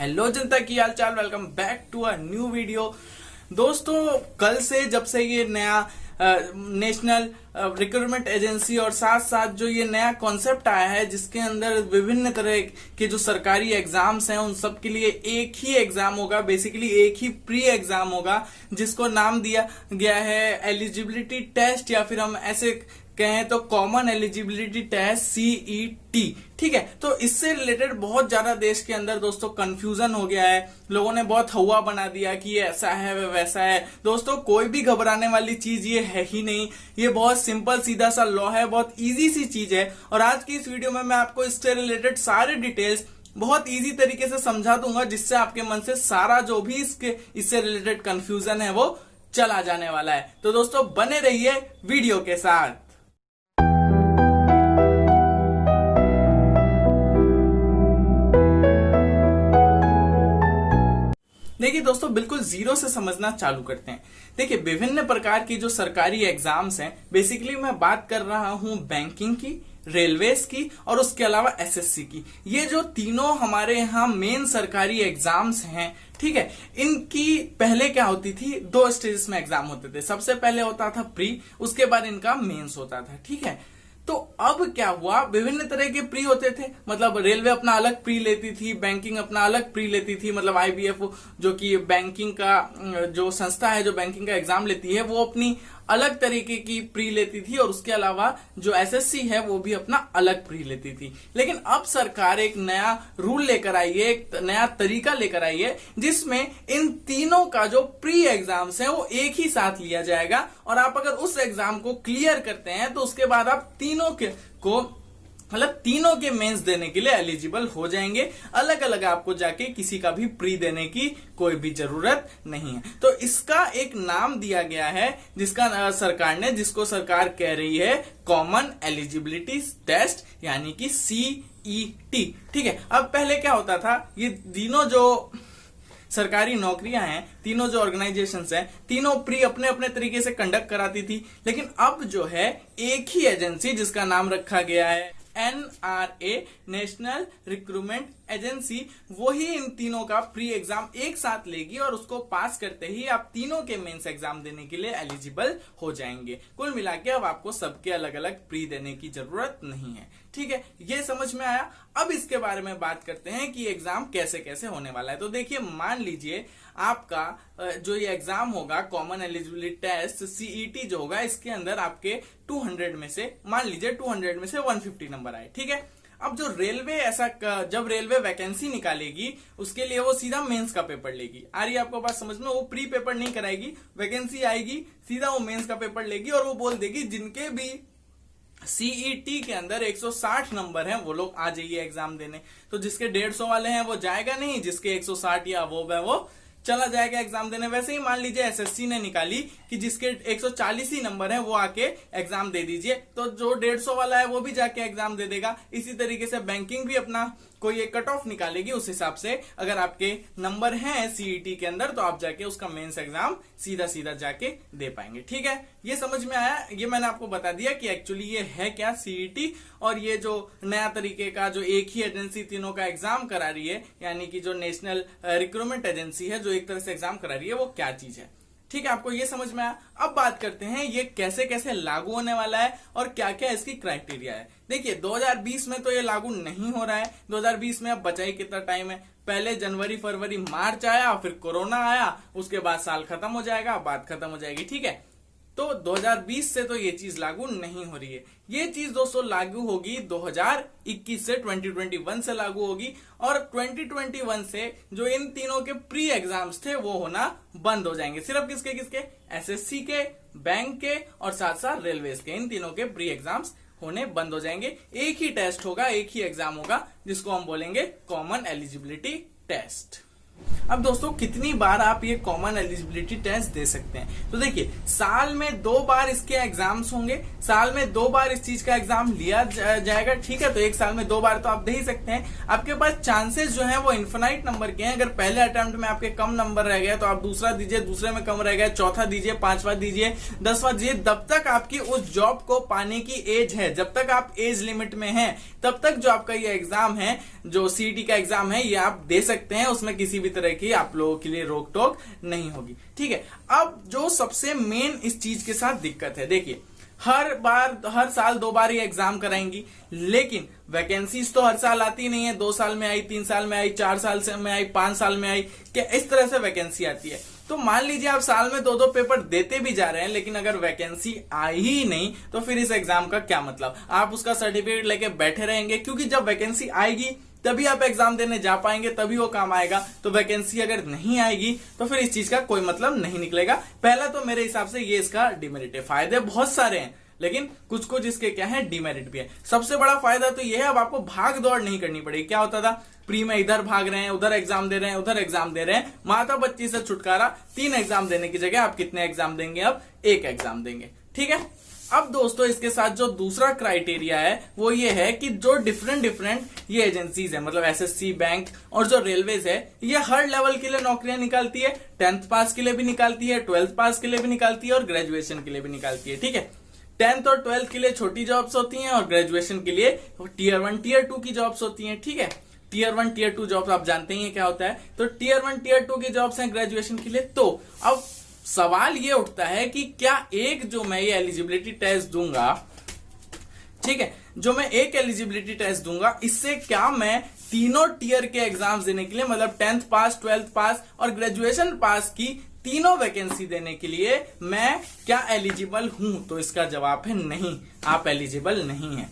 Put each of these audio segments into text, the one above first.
Hello जनता की हाल चाल, welcome back to a new video. दोस्तों, कल से जब से ये नया नेशनल रिक्रूटमेंट एजेंसी और साथ साथ जो ये नया कॉन्सेप्ट आया है जिसके अंदर विभिन्न तरह के जो सरकारी एग्जाम्स हैं उन सब के लिए एक ही एग्जाम होगा, बेसिकली एक ही प्री एग्जाम होगा जिसको नाम दिया गया है एलिजिबिलिटी टेस्ट, या फिर हम ऐसे कहें तो कॉमन एलिजिबिलिटी टेस्ट CET। ठीक है, तो इससे रिलेटेड बहुत ज्यादा देश के अंदर दोस्तों कंफ्यूजन हो गया है। लोगों ने बहुत हवा बना दिया कि ये ऐसा है वैसा है। दोस्तों, कोई भी घबराने वाली चीज ये है ही नहीं। ये बहुत सिंपल सीधा सा लॉ है, बहुत इजी सी चीज है। और आज की इस वीडियो में मैं आपको इससे रिलेटेड सारे डिटेल्स बहुत इजी तरीके से समझा दूंगा, जिससे आपके मन से सारा जो भी इससे रिलेटेड कंफ्यूजन है वो चला जाने वाला है। तो दोस्तों, बने रहिए वीडियो के साथ। देखिए दोस्तों, बिल्कुल जीरो से समझना चालू करते हैं। देखिए, विभिन्न प्रकार की जो सरकारी एग्जाम्स हैं, बेसिकली मैं बात कर रहा हूं बैंकिंग की, रेलवेज की और उसके अलावा SSC की। ये जो तीनों हमारे यहाँ मेन सरकारी एग्जाम्स हैं, ठीक है, इनकी पहले क्या होती थी, दो स्टेजेस में एग्जाम होते थे। सबसे पहले होता था प्री, उसके बाद इनका मेंस होता था। ठीक है, तो अब क्या हुआ, विभिन्न तरह के प्री होते थे। मतलब रेलवे अपना अलग प्री लेती थी, बैंकिंग अपना अलग प्री लेती थी। मतलब IBF जो कि बैंकिंग का जो संस्था है जो बैंकिंग का एग्जाम लेती है, वो अपनी अलग तरीके की प्री लेती थी। और उसके अलावा जो SSC है वो भी अपना अलग प्री लेती थी। लेकिन अब सरकार एक नया रूल लेकर आई है, एक नया तरीका लेकर आई है, जिसमें इन तीनों का जो प्री एग्जाम्स है वो एक ही साथ लिया जाएगा। और आप अगर उस एग्जाम को क्लियर करते हैं तो उसके बाद आप तीनों के मेंस देने के लिए एलिजिबल हो जाएंगे। अलग अलग आपको जाके किसी का भी प्री देने की कोई भी जरूरत नहीं है। तो इसका एक नाम दिया गया है जिसको सरकार कह रही है कॉमन एलिजिबिलिटी टेस्ट, यानी कि CET। ठीक है, अब पहले क्या होता था, ये तीनों जो सरकारी नौकरियां हैं, तीनों जो ऑर्गेनाइजेशंस हैं, तीनों प्री अपने अपने तरीके से कंडक्ट कराती थी। लेकिन अब जो है एक ही एजेंसी जिसका नाम रखा गया है NRA, नेशनल रिक्रूटमेंट एजेंसी, वही इन तीनों का प्री एग्जाम एक साथ लेगी और उसको पास करते ही आप तीनों के मेंस एग्जाम देने के लिए एलिजिबल हो जाएंगे। कुल मिला के अब आपको सबके अलग अलग प्री देने की जरूरत नहीं है। ठीक है, ये समझ में आया। अब इसके बारे में बात करते हैं कि एग्जाम कैसे कैसे होने वाला है। तो देखिए, मान लीजिए आपका जो ये एग्जाम होगा कॉमन एलिजिबिलिटी टेस्ट CET जो होगा, इसके अंदर आपके 200 में से, मान लीजिए 200 में से 150 नंबर आए। ठीक है, अब जो रेलवे जब रेलवे वैकेंसी निकालेगी उसके लिए वो सीधा मेंस का पेपर लेगी। आ रही है आपको बात समझ में? वो प्री पेपर नहीं कराएगी, वैकेंसी आएगी सीधा वो मेंस का पेपर लेगी और वो बोल देगी जिनके भी CET के अंदर 160 नंबर हैं वो लोग आ जाइए एग्जाम देने। तो जिसके 150 वाले हैं वो जाएगा नहीं, जिसके 160 या वो चला जाएगा एग्जाम देने। वैसे ही मान लीजिए SSC ने निकाली कि जिसके 140 ही नंबर है वो आके एग्जाम दे दीजिए, तो जो 150 वाला है वो भी जाके एग्जाम दे देगा। इसी तरीके से बैंकिंग भी अपना कोई एक कट ऑफ निकालेगी, उस हिसाब से अगर आपके नंबर हैं CET के अंदर तो आप जाके उसका मेंस एग्जाम सीधा सीधा जाके दे पाएंगे। ठीक है, ये समझ में आया। ये मैंने आपको बता दिया कि एक्चुअली ये है क्या CET, और ये जो नया तरीके का जो एक ही एजेंसी तीनों का एग्जाम करा रही है, यानी कि जो नेशनल रिक्रूटमेंट एजेंसी है जो एक तरह से एग्जाम करा रही है, वो क्या चीज है। ठीक है, आपको ये समझ में आया। अब बात करते हैं ये कैसे कैसे लागू होने वाला है और क्या क्या इसकी क्राइटेरिया है। देखिए, 2020 में तो ये लागू नहीं हो रहा है। 2020 में अब बचा ही कितना टाइम है। पहले जनवरी फरवरी मार्च आया, फिर कोरोना आया, उसके बाद साल खत्म हो जाएगा, बात खत्म हो जाएगी। ठीक है, तो 2020 से तो ये चीज लागू नहीं हो रही है। ये चीज दोस्तों लागू होगी 2021 से, 2021 से लागू होगी। और 2021 से जो इन तीनों के प्री एग्जाम्स थे वो होना बंद हो जाएंगे। सिर्फ किसके किसके? SSC के, बैंक के और साथ साथ रेलवेज के। इन तीनों के प्री एग्जाम्स होने बंद हो जाएंगे। एक ही टेस्ट होगा, एक ही एग्जाम होगा, जिसको हम बोलेंगे कॉमन एलिजिबिलिटी टेस्ट। अब दोस्तों कितनी बार आप ये कॉमन एलिजिबिलिटी टेस्ट दे सकते हैं? तो देखिए, साल में 2 बार इसके एग्जाम्स होंगे, साल में 2 बार इस चीज का एग्जाम लिया जाएगा, ठीक है। तो एक साल में 2 बार तो आप दे ही सकते हैं। आपके पास चांसेस जो है वो इन्फिनाइट नंबर के हैं। अगर पहले अटेम्प्ट में आपके कम नंबर रह गया तो आप दूसरा दीजिए, दूसरे में कम रह गया, चौथा दीजिए, 5वां दीजिए, 10वां दीजिए। जब तक आपकी उस जॉब को पाने की एज है, जब तक आप एज लिमिट में हैं, तब तक जो आपका ये एग्जाम है, जो सीईटी का एग्जाम है, ये आप दे सकते हैं। उसमें किसी भी तरह की आप लोगों के लिए रोक टोक नहीं होगी, ठीक है। अब जो सबसे मेन इस चीज के साथ दिक्कत है, देखिए, हर साल 2 बार ये एग्जाम कराएंगी, लेकिन वैकेंसीज तो हर साल आती नहीं है। 2 साल में आई, 3 साल में आई, 4 साल में आई, 5 साल में आई, क्या इस तरह से वैकेंसी आती है। तो मान लीजिए आप साल में 2-2 पेपर देते भी जा रहे हैं, लेकिन अगर वैकेंसी आई ही नहीं तो फिर इस एग्जाम का क्या मतलब? आप उसका सर्टिफिकेट लेके बैठे रहेंगे, क्योंकि जब वैकेंसी आएगी तभी आप एग्जाम देने जा पाएंगे, तभी वो काम आएगा। तो वैकेंसी अगर नहीं आएगी तो फिर इस चीज का कोई मतलब नहीं निकलेगा। पहला तो मेरे हिसाब से ये इसका डिमेरिट है। फायदे बहुत सारे हैं, लेकिन कुछ कुछ इसके क्या है, डिमेरिट भी है। सबसे बड़ा फायदा तो ये है, अब आपको भाग दौड़ नहीं करनी पड़ेगी। क्या होता था, प्री में इधर भाग रहे हैं, उधर एग्जाम दे रहे हैं, उधर एग्जाम दे रहे हैं, माता बच्ची से छुटकारा। 3 एग्जाम देने की जगह आप कितने एग्जाम देंगे? अब 1 एग्जाम देंगे, ठीक है। अब दोस्तों इसके साथ जो दूसरा क्राइटेरिया है वो ये है कि जो डिफरेंट ये एजेंसीज है, मतलब एसएससी, बैंक और जो रेलवेज है, ये हर लेवल के लिए नौकरियां निकालती है। 10th पास के लिए भी निकालती है, 12th पास के लिए भी निकालती है और ग्रेजुएशन के लिए भी निकालती है, ठीक है। 10th और 12th के लिए छोटी जॉब्स होती हैं और ग्रेजुएशन के लिए Tier 1 Tier 2 की जॉब्स होती हैं, ठीक है। Tier 1 Tier 2 जॉब्स आप जानते ही क्या होता है। तो Tier 1 Tier 2 की जॉब्स हैं ग्रेजुएशन के लिए। तो अब सवाल ये उठता है कि क्या एक जो मैं ये एलिजिबिलिटी टेस्ट दूंगा, ठीक है, जो मैं एक एलिजिबिलिटी टेस्ट दूंगा, इससे क्या मैं तीनों टीयर के एग्जाम्स देने के लिए, मतलब 10th पास, 12th पास और ग्रेजुएशन पास की तीनों वैकेंसी देने के लिए मैं क्या एलिजिबल हूं? तो इसका जवाब है नहीं, आप एलिजिबल नहीं है।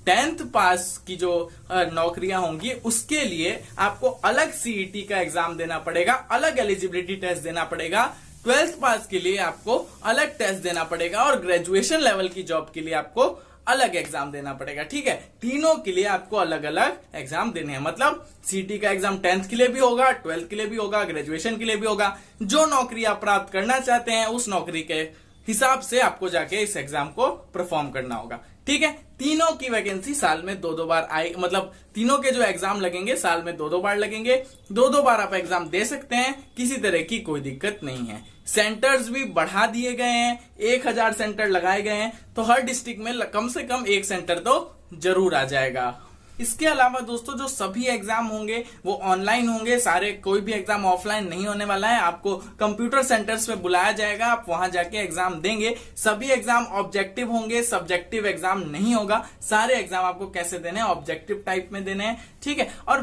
10th पास की जो नौकरियां होंगी उसके लिए आपको अलग सीईटी का एग्जाम देना पड़ेगा, अलग एलिजिबिलिटी टेस्ट देना पड़ेगा। 12th पास के लिए आपको अलग टेस्ट देना पड़ेगा और ग्रेजुएशन लेवल की जॉब के लिए आपको अलग एग्जाम देना पड़ेगा, ठीक है। तीनों के लिए आपको अलग अलग एग्जाम देने हैं। मतलब सीटी का एग्जाम 10th के लिए भी होगा, 12th के लिए भी होगा, ग्रेजुएशन के लिए भी होगा। जो नौकरी आप प्राप्त करना चाहते हैं उस नौकरी के हिसाब से आपको जाके इस एग्जाम को परफॉर्म करना होगा, ठीक है। तीनों की वैकेंसी साल में 2-2 बार आए, मतलब तीनों के जो एग्जाम लगेंगे साल में 2-2 बार लगेंगे। 2-2 बार आप एग्जाम दे सकते हैं, किसी तरह की कोई दिक्कत नहीं है। सेंटर्स भी बढ़ा दिए गए हैं, 1000 सेंटर लगाए गए हैं, तो हर डिस्ट्रिक्ट में कम से कम 1 सेंटर तो जरूर आ जाएगा। इसके अलावा दोस्तों जो सभी एग्जाम होंगे वो ऑनलाइन होंगे सारे, कोई भी एग्जाम ऑफलाइन नहीं होने वाला है। आपको कंप्यूटर सेंटर्स पे बुलाया जाएगा, आप वहां जाके एग्जाम देंगे। सभी एग्जाम ऑब्जेक्टिव होंगे, सब्जेक्टिव एग्जाम नहीं होगा। सारे एग्जाम आपको कैसे देने हैं, ऑब्जेक्टिव टाइप में देने हैं, ठीक है। और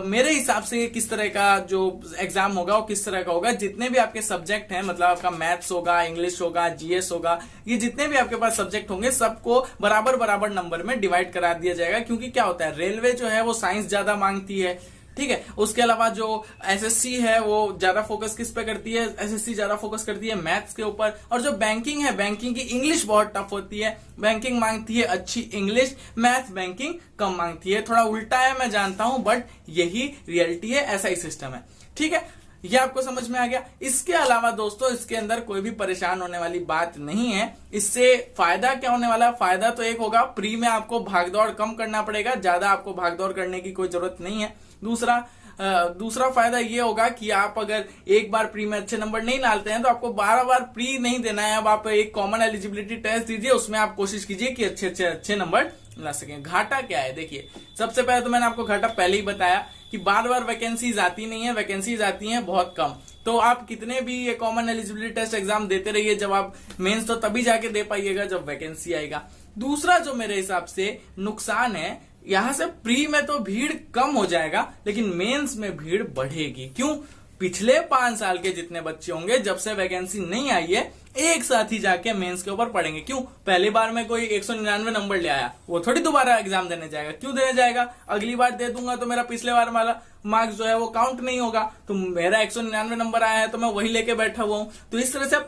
मेरे हिसाब से किस तरह का जो एग्जाम होगा वो किस तरह का होगा, जितने भी आपके सब्जेक्ट हैं, मतलब आपका मैथ्स होगा, इंग्लिश होगा, जीएस होगा, ये जितने भी आपके पास सब्जेक्ट होंगे सबको बराबर बराबर नंबर में डिवाइड करा दिया जाएगा। क्योंकि क्या होता है, रेलवे जो है वो साइंस ज्यादा मांगती है, ठीक है। उसके अलावा जो एसएससी है वो ज्यादा फोकस किस पे करती है, एसएससी ज्यादा फोकस करती है मैथ्स के ऊपर। और जो बैंकिंग है, बैंकिंग की इंग्लिश बहुत टफ होती है, बैंकिंग मांगती है अच्छी इंग्लिश, मैथ बैंकिंग कम मांगती है। थोड़ा उल्टा है मैं जानता हूं, बट यही रियलिटी है, ऐसा ही सिस्टम है, ठीक है। ये आपको समझ में आ गया। इसके अलावा दोस्तों इसके अंदर कोई भी परेशान होने वाली बात नहीं है। इससे फायदा क्या होने वाला है, फायदा तो एक होगा, प्री में आपको भागदौड़ कम करना पड़ेगा, ज्यादा आपको भागदौड़ करने की कोई जरूरत नहीं है। दूसरा फायदा ये होगा कि आप अगर एक बार प्री में अच्छे नंबर नहीं लाते हैं तो आपको 12 बार प्री नहीं देना है। अब आप एक कॉमन एलिजिबिलिटी टेस्ट दीजिए, उसमें आप कोशिश कीजिए कि अच्छे नंबर ला सकें। घाटा क्या है, देखिए सबसे पहले तो मैंने आपको घाटा पहले ही बताया कि बार बार वैकेंसीज आती नहीं है, वैकेंसीज आती हैं बहुत कम। तो आप कितने भी ये कॉमन एलिजिबिलिटी टेस्ट एग्जाम देते रहिए, जब आप मेंस तो तभी जाके दे पाइएगा जब वैकेंसी आएगा। दूसरा जो मेरे हिसाब से नुकसान है, यहां से प्री में तो भीड़ कम हो जाएगा लेकिन मेंस में भीड़ बढ़ेगी। क्यों? पिछले 5 साल के जितने बच्चे होंगे जब से वैकेंसी नहीं आई है, एक साथ ही जाके मेंस के ऊपर पढ़ेंगे। क्यों? पहली बार में कोई 199 नंबर ले आया, वो थोड़ी दोबारा एग्जाम देने जाएगा। क्यों देने जाएगा? अगली बार दे दूंगा तो मेरा पिछले बार वाला मार्क्स जो है वो काउंट नहीं होगा, तो मेरा 199 नंबर आया है तो मैं वही लेके बैठा हुआ हूं। तो इस तरह से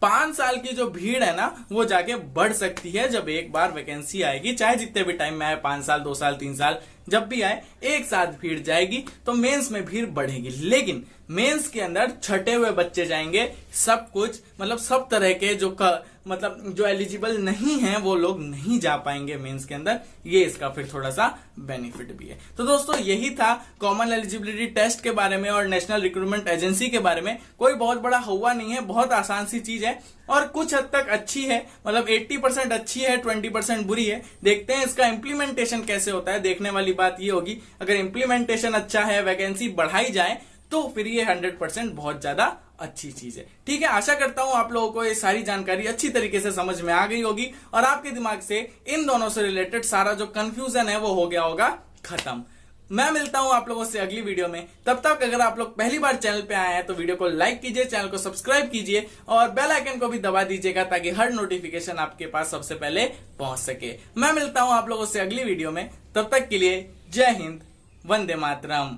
5 साल की जो भीड़ है ना वो जाके बढ़ सकती है जब एक बार वैकेंसी आएगी, चाहे जितने भी टाइम में आए, 5 साल, 2 साल, 3 साल, जब भी आए एक साथ भीड़ जाएगी, तो मेंस में भीड़ बढ़ेगी। लेकिन मेंस के अंदर छटे हुए बच्चे जाएंगे, सब कुछ मतलब सब तरह के जो एलिजिबल नहीं है वो लोग नहीं जा पाएंगे मेंस के अंदर। ये इसका फिर थोड़ा सा बेनिफिट भी है। तो दोस्तों यही था कॉमन एलिजिबिलिटी टेस्ट के बारे में और नेशनल रिक्रूटमेंट एजेंसी के बारे में। कोई बहुत बड़ा हुआ नहीं है, बहुत आसान सी चीज है और कुछ हद तक अच्छी है, मतलब 80% अच्छी है, 20% बुरी है। देखते हैं इसका इंप्लीमेंटेशन कैसे होता है। देखने वाली बात ये होगी, अगर इंप्लीमेंटेशन अच्छा है, वैकेंसी बढ़ाई जाए, तो फिर ये 100% बहुत ज्यादा अच्छी चीज है। ठीक है, आशा करता हूं आप लोगों को ये सारी जानकारी अच्छी तरीके से समझ में आ गई होगी और आपके दिमाग से इन दोनों से रिलेटेड सारा जो कंफ्यूजन है वो हो गया होगा खत्म। मैं मिलता हूं आप लोगों से अगली वीडियो में। तब तक अगर आप लोग पहली बार चैनल पे आए हैं तो वीडियो को लाइक कीजिए, चैनल को सब्सक्राइब कीजिए और बेल आइकन को भी दबा दीजिएगा ताकि हर नोटिफिकेशन आपके पास सबसे पहले पहुंच सके। मैं मिलता हूं आप लोगों से अगली वीडियो में, तब तक के लिए जय हिंद, वंदे मातरम।